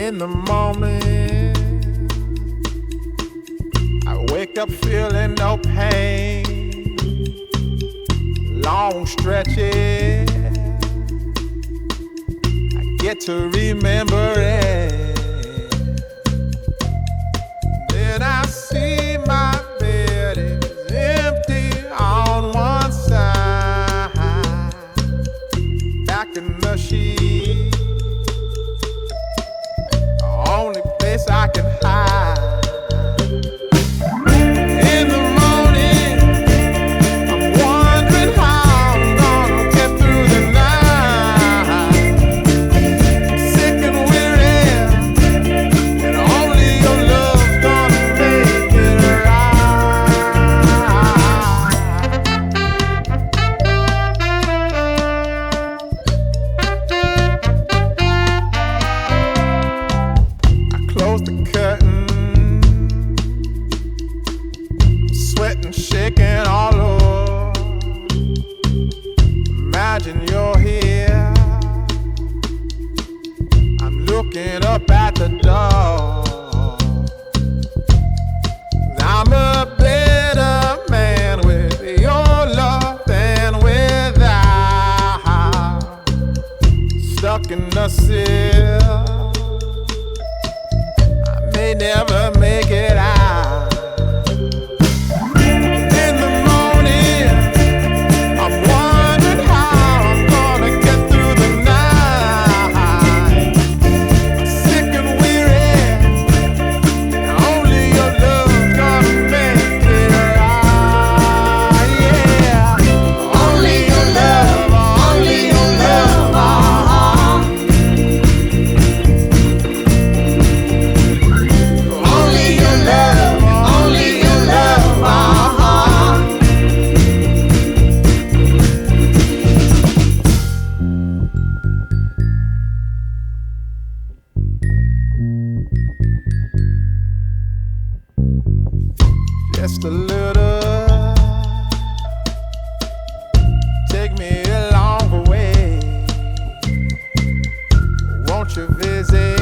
In the morning, I wake up feeling no pain. Long stretches, I get to remember it. Then I see my bed is empty on one side. Back in the sheet, only place I can hide. In the morning, I'm wondering how I'm gonna get through the night. I'm sick and weary, and only your love's gonna make it right. I close the curtain, sweating, shaking all over. Imagine you're here, I'm looking up at the door. I'm a better man with your love than without. Stuck in the sill, I may never make it out. In the morning, I'm wondering how I'm gonna get through the night. I'm sick and weary, and only your love's gonna make it right. Yeah, only your love, only your love. Only your love, only your love. Just a little, take me along the way. Won't you visit